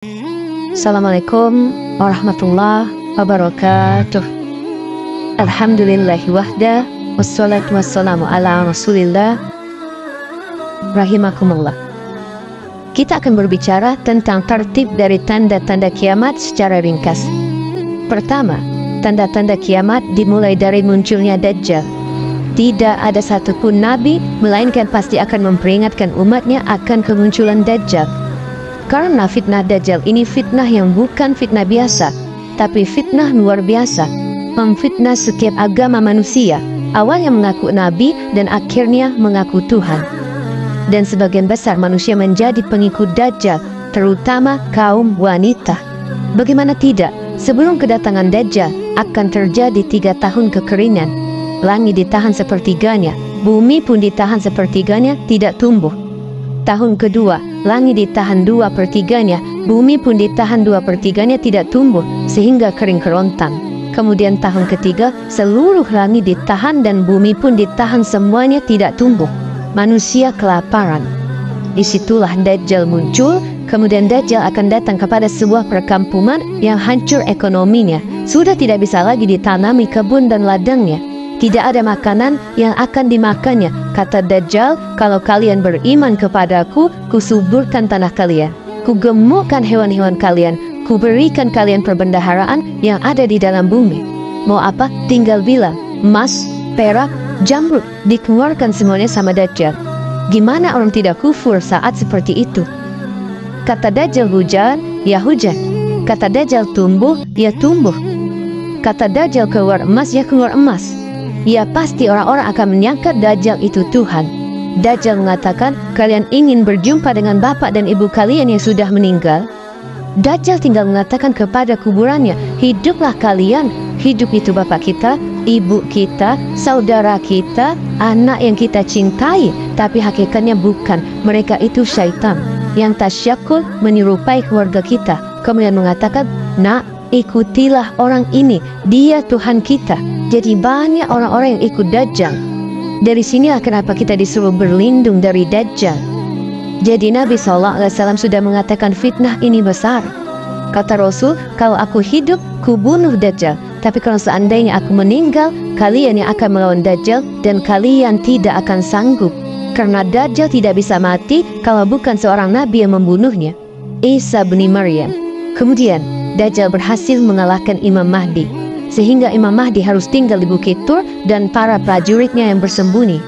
Assalamualaikum warahmatullahi wabarakatuh. Alhamdulillahi wahda, wassalatu wassalamu ala rasulillah. Rahimakumullah. Kita akan berbicara tentang tertib dari tanda-tanda kiamat secara ringkas. Pertama, tanda-tanda kiamat dimulai dari munculnya Dajjal. Tidak ada satupun nabi melainkan pasti akan memperingatkan umatnya akan kemunculan Dajjal. Karena fitnah Dajjal ini fitnah yang bukan fitnah biasa, tapi fitnah luar biasa. Memfitnah setiap agama manusia, awalnya mengaku nabi dan akhirnya mengaku Tuhan. Dan sebagian besar manusia menjadi pengikut Dajjal, terutama kaum wanita. Bagaimana tidak, sebelum kedatangan Dajjal akan terjadi 3 tahun kekeringan. Langit ditahan sepertiganya, bumi pun ditahan sepertiganya, tidak tumbuh. Tahun kedua, langit ditahan 2/3-nya, bumi pun ditahan 2/3-nya, tidak tumbuh, sehingga kering kerontang. Kemudian tahun ketiga, seluruh langit ditahan dan bumi pun ditahan, semuanya tidak tumbuh. Manusia kelaparan. Disitulah Dajjal muncul. Kemudian Dajjal akan datang kepada sebuah perkampungan yang hancur ekonominya. Sudah tidak bisa lagi ditanami kebun dan ladangnya. Tidak ada makanan yang akan dimakannya. Kata Dajjal, kalau kalian beriman kepadaku, kusuburkan tanah kalian, kugemukkan hewan-hewan kalian, kuberikan kalian perbendaharaan yang ada di dalam bumi. Mau apa? Tinggal bilang. Emas, perak, jamrud, dikeluarkan semuanya sama Dajjal. Gimana orang tidak kufur saat seperti itu? Kata Dajjal hujan, ya hujan. Kata Dajjal tumbuh, ya tumbuh. Kata Dajjal keluar emas, ya keluar emas. Ya pasti orang-orang akan menyangka Dajjal itu Tuhan. Dajjal mengatakan, kalian ingin berjumpa dengan bapak dan ibu kalian yang sudah meninggal? Dajjal tinggal mengatakan kepada kuburannya, hiduplah kalian. Hidup itu bapak kita, ibu kita, saudara kita, anak yang kita cintai. Tapi hakikatnya bukan, mereka itu syaitan yang tasyakul menyerupai keluarga kita. Kemudian mengatakan, nak, ikutilah orang ini, dia Tuhan kita. Jadi banyak orang-orang yang ikut Dajjal. Dari sinilah kenapa kita disuruh berlindung dari Dajjal. Jadi Nabi SAW sudah mengatakan fitnah ini besar. Kata Rasul, kalau aku hidup, ku bunuh Dajjal. Tapi kalau seandainya aku meninggal, kalian yang akan melawan Dajjal dan kalian tidak akan sanggup. Karena Dajjal tidak bisa mati kalau bukan seorang nabi yang membunuhnya, Isa bin Maryam. Kemudian Dajjal berhasil mengalahkan Imam Mahdi, sehingga Imam Mahdi harus tinggal di Bukit Tur dan para prajuritnya yang bersembunyi.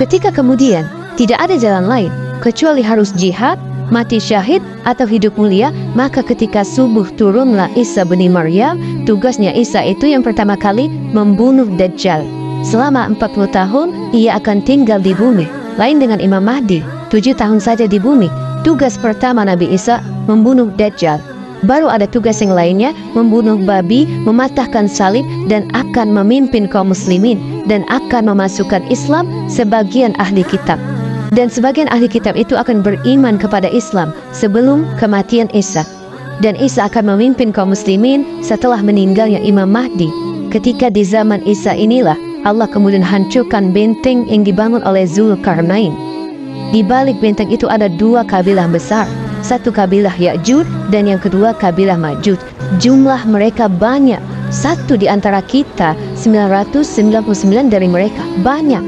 Ketika kemudian tidak ada jalan lain kecuali harus jihad, mati syahid atau hidup mulia, maka ketika subuh turunlah Isa bin Maryam. Tugasnya Isa itu yang pertama kali membunuh Dajjal. Selama 40 tahun ia akan tinggal di bumi. Lain dengan Imam Mahdi, 7 tahun saja di bumi. Tugas pertama Nabi Isa membunuh Dajjal. Baru ada tugas yang lainnya, membunuh babi, mematahkan salib, dan akan memimpin kaum muslimin, dan akan memasukkan Islam sebagian ahli kitab. Dan sebagian ahli kitab itu akan beriman kepada Islam sebelum kematian Isa. Dan Isa akan memimpin kaum muslimin setelah meninggalnya Imam Mahdi. Ketika di zaman Isa inilah Allah kemudian hancurkan benteng yang dibangun oleh Zulkarnain. Di balik benteng itu ada 2 kabilah besar. Satu kabilah Ya'juj dan yang kedua kabilah Ma'juj. Jumlah mereka banyak. Satu di antara kita, 999 dari mereka. Banyak.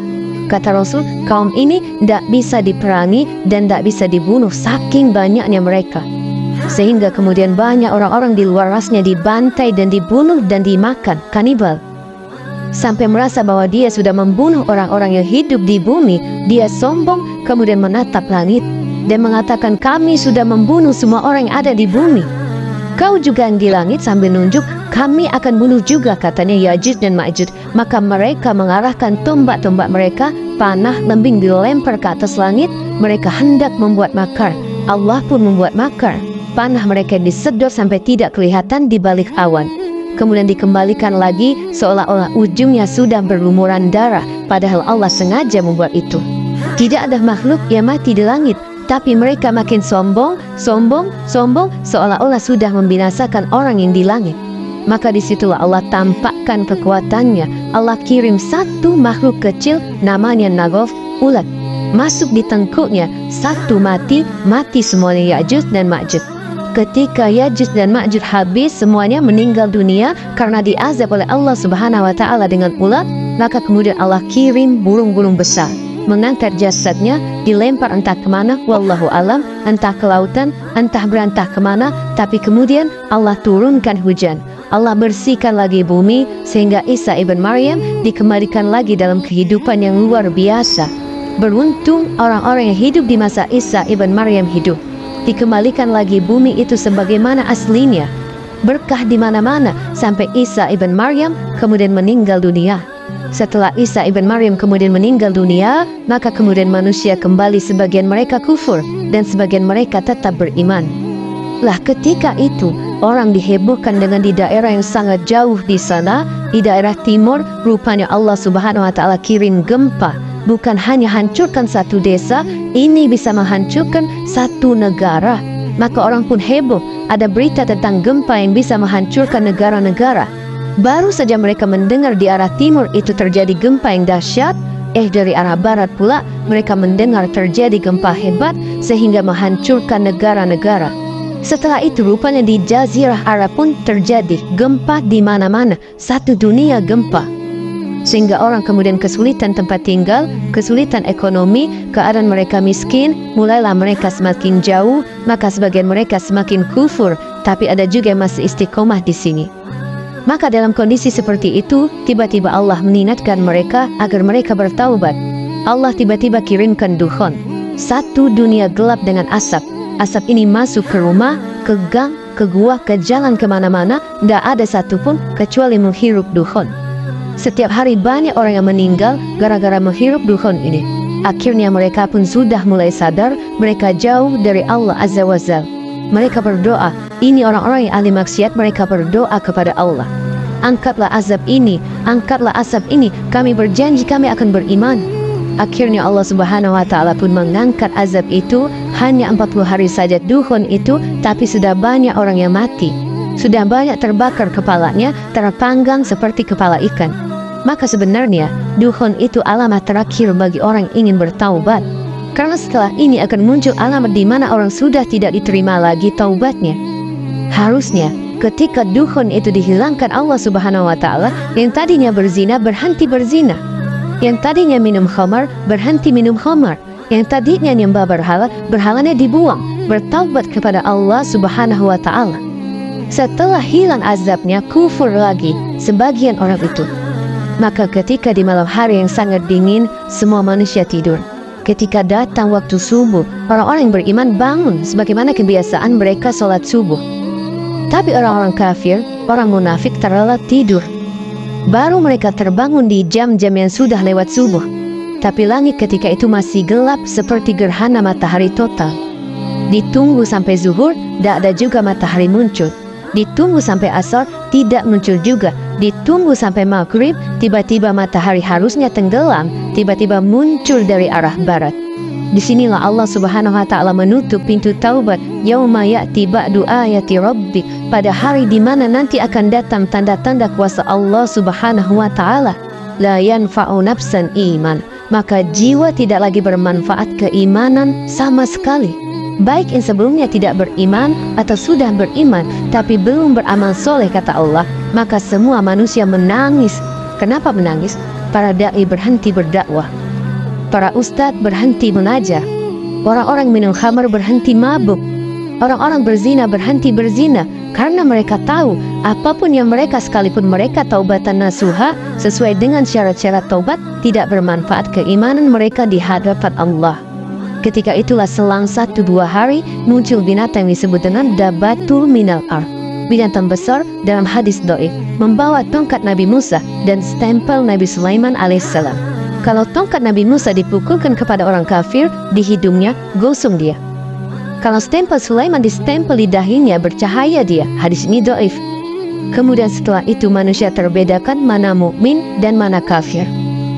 Kata Rasul, kaum ini tidak bisa diperangi dan tidak bisa dibunuh saking banyaknya mereka. Sehingga kemudian banyak orang-orang di luar rasnya dibantai dan dibunuh dan dimakan, kanibal. Sampai merasa bahwa dia sudah membunuh orang-orang yang hidup di bumi. Dia sombong, kemudian menatap langit dan mengatakan, kami sudah membunuh semua orang yang ada di bumi. Kau juga yang di langit, sambil nunjuk, kami akan bunuh juga, katanya Ya'juj dan Ma'juj. Maka mereka mengarahkan tombak-tombak mereka, panah lembing dilempar ke atas langit. Mereka hendak membuat makar. Allah pun membuat makar. Panah mereka disedot sampai tidak kelihatan di balik awan. Kemudian dikembalikan lagi seolah-olah ujungnya sudah berlumuran darah. Padahal Allah sengaja membuat itu. Tidak ada makhluk yang mati di langit. Tapi mereka makin sombong, seolah-olah sudah membinasakan orang yang di langit. Maka disitulah Allah tampakkan kekuatannya. Allah kirim satu makhluk kecil namanya Nagoth, ulat. Masuk di tengkuknya, satu mati semuanya Ya'juj dan Ma'juj. ketika Ya'juj dan Ma'juj habis, semuanya meninggal dunia karena diazab oleh Allah Subhanahu wa Ta'ala dengan ulat, maka kemudian Allah kirim burung-burung besar mengangkat jasadnya, dilempar entah kemana, wallahu alam, entah ke lautan, entah berantah kemana, tapi kemudian Allah turunkan hujan. Allah bersihkan lagi bumi sehingga Isa ibn Maryam dikembalikan lagi dalam kehidupan yang luar biasa. Beruntung orang-orang yang hidup di masa Isa ibn Maryam hidup. Dikembalikan lagi bumi itu sebagaimana aslinya. Berkah di mana-mana sampai Isa ibn Maryam kemudian meninggal dunia. Setelah Isa ibn Maryam kemudian meninggal dunia, maka kemudian manusia kembali, sebagian mereka kufur dan sebagian mereka tetap beriman. Lah ketika itu orang dihebohkan dengan di daerah yang sangat jauh di sana, di daerah timur, rupanya Allah Subhanahu wa Ta'ala kirim gempa. Bukan hanya hancurkan satu desa, ini bisa menghancurkan satu negara. Maka orang pun heboh, ada berita tentang gempa yang bisa menghancurkan negara-negara. Baru saja mereka mendengar di arah timur itu terjadi gempa yang dahsyat, dari arah barat pula mereka mendengar terjadi gempa hebat sehingga menghancurkan negara-negara. Setelah itu rupanya di Jazirah Arab pun terjadi gempa di mana-mana, satu dunia gempa. Sehingga orang kemudian kesulitan tempat tinggal, kesulitan ekonomi, keadaan mereka miskin, mulailah mereka semakin jauh, maka sebagian mereka semakin kufur, tapi ada juga yang masih istiqomah di sini. Maka dalam kondisi seperti itu, tiba-tiba Allah mengingatkan mereka agar mereka bertaubat. Allah tiba-tiba kirimkan dukhon, satu dunia gelap dengan asap. Asap ini masuk ke rumah, ke gang, ke gua, ke jalan, kemana-mana, tidak ada satupun kecuali menghirup dukhon. Setiap hari banyak orang yang meninggal gara-gara menghirup dukhon ini. Akhirnya mereka pun sudah mulai sadar mereka jauh dari Allah Azza wa Jalla. Mereka berdoa, ini orang-orang yang ahli maksiat, mereka berdoa kepada Allah, angkatlah azab ini, angkatlah asap ini, kami berjanji kami akan beriman. Akhirnya Allah Subhanahu wa Ta'ala pun mengangkat azab itu, hanya 40 hari saja dukhon itu, tapi sudah banyak orang yang mati, sudah banyak terbakar kepalanya, terpanggang seperti kepala ikan. Maka sebenarnya dukhon itu alamat terakhir bagi orang yang ingin bertaubat. Karena setelah ini akan muncul alamat di mana orang sudah tidak diterima lagi taubatnya. Harusnya ketika dukhon itu dihilangkan Allah Subhanahu wa Ta'ala, yang tadinya berzina berhenti berzina, yang tadinya minum khamar berhenti minum khamar, yang tadinya nyembah berhala, berhalanya dibuang, bertaubat kepada Allah Subhanahu wa Ta'ala. Setelah hilang azabnya, kufur lagi sebagian orang itu. Maka ketika di malam hari yang sangat dingin, semua manusia tidur. Ketika datang waktu subuh, orang-orang yang beriman bangun sebagaimana kebiasaan mereka sholat subuh. Tapi orang-orang kafir, orang munafik terlelap tidur. Baru mereka terbangun di jam-jam yang sudah lewat subuh. Tapi langit ketika itu masih gelap seperti gerhana matahari total. Ditunggu sampai zuhur, tidak ada juga matahari muncul. Ditunggu sampai asar, tidak muncul juga. Ditunggu sampai maghrib, tiba-tiba matahari harusnya tenggelam, tiba-tiba muncul dari arah barat. Disinilah Allah Subhanahu wa Ta'ala menutup pintu taubat. Yauma ya'ti ba'du ayati rabbik, pada hari di mana nanti akan datang tanda-tanda kuasa Allah Subhanahu wa Ta'ala. La yanfa'u nafsan iman, maka jiwa tidak lagi bermanfaat keimanan sama sekali. Baik yang sebelumnya tidak beriman atau sudah beriman tapi belum beramal soleh, kata Allah, maka semua manusia menangis. Kenapa menangis? Para da'i berhenti berdakwah, para ustadz berhenti mengajar, orang-orang minum khamar berhenti mabuk, orang-orang berzina berhenti berzina, karena mereka tahu apapun yang mereka, sekalipun mereka taubatan nasuha sesuai dengan syarat-syarat taubat, tidak bermanfaat keimanan mereka di hadapan Allah. Ketika itulah selang 1-2 hari muncul binatang yang disebut dengan dabatul minal ar, binatang besar dalam hadis dhaif, membawa tongkat Nabi Musa dan stempel Nabi Sulaiman alaihissalam. Kalau tongkat Nabi Musa dipukulkan kepada orang kafir di hidungnya, gosong dia. Kalau stempel Sulaiman distempel di dahinya, bercahaya dia. Hadis ini dhaif. Kemudian setelah itu manusia terbedakan mana mukmin dan mana kafir.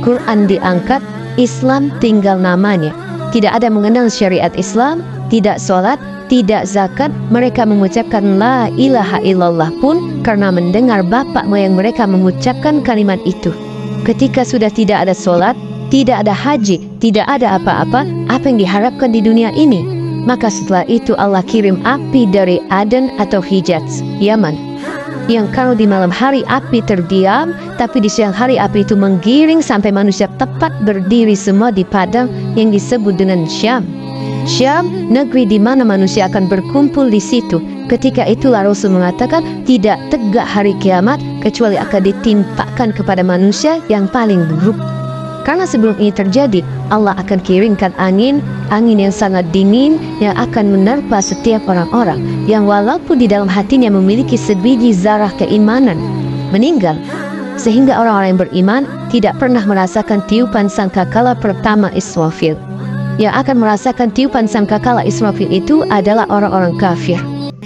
Quran diangkat, Islam tinggal namanya. Tidak ada mengenal syariat Islam, tidak sholat, tidak zakat. Mereka mengucapkan la ilaha illallah pun karena mendengar bapak moyang mereka mengucapkan kalimat itu. Ketika sudah tidak ada sholat, tidak ada haji, tidak ada apa-apa yang diharapkan di dunia ini? Maka setelah itu Allah kirim api dari Aden atau Hijaz, Yaman, yang kalau di malam hari api terdiam, tapi di siang hari api itu menggiring sampai manusia tepat berdiri semua di padang yang disebut dengan Syam. Syam, negeri di mana manusia akan berkumpul di situ. Ketika itulah Rasul mengatakan tidak tegak hari kiamat kecuali akan ditimpakan kepada manusia yang paling buruk. Karena sebelum ini terjadi, Allah akan kirimkan angin yang sangat dingin yang akan menerpa setiap orang-orang yang walaupun di dalam hatinya memiliki sebiji zarah keimanan meninggal. Sehingga orang-orang yang beriman tidak pernah merasakan tiupan sangkakala pertama Israfil. Yang akan merasakan tiupan sangkakala Israfil itu adalah orang-orang kafir.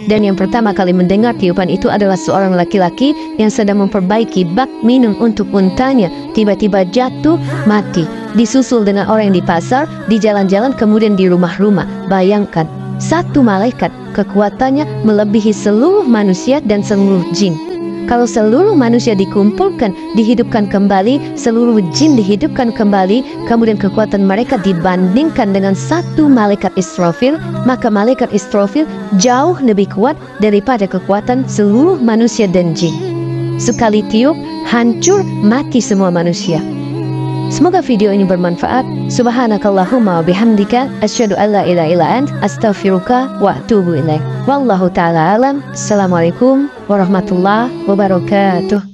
Dan yang pertama kali mendengar tiupan itu adalah seorang laki-laki yang sedang memperbaiki bak minum untuk untanya. Tiba-tiba jatuh mati, disusul dengan orang yang di pasar, di jalan-jalan, kemudian di rumah-rumah. Bayangkan, satu malaikat kekuatannya melebihi seluruh manusia dan seluruh jin. Kalau seluruh manusia dikumpulkan, dihidupkan kembali, seluruh jin dihidupkan kembali, kemudian kekuatan mereka dibandingkan dengan satu malaikat Israfil, maka malaikat Israfil jauh lebih kuat daripada kekuatan seluruh manusia dan jin. Sekali tiup, hancur, mati semua manusia. Semoga video ini bermanfaat. Subhanakallahumma wa bihamdika asyhadu an la ilaha illa ant astaghfiruka wa atubu ilaik. Wallahu taala alam. Assalamualaikum warahmatullahi wabarakatuh.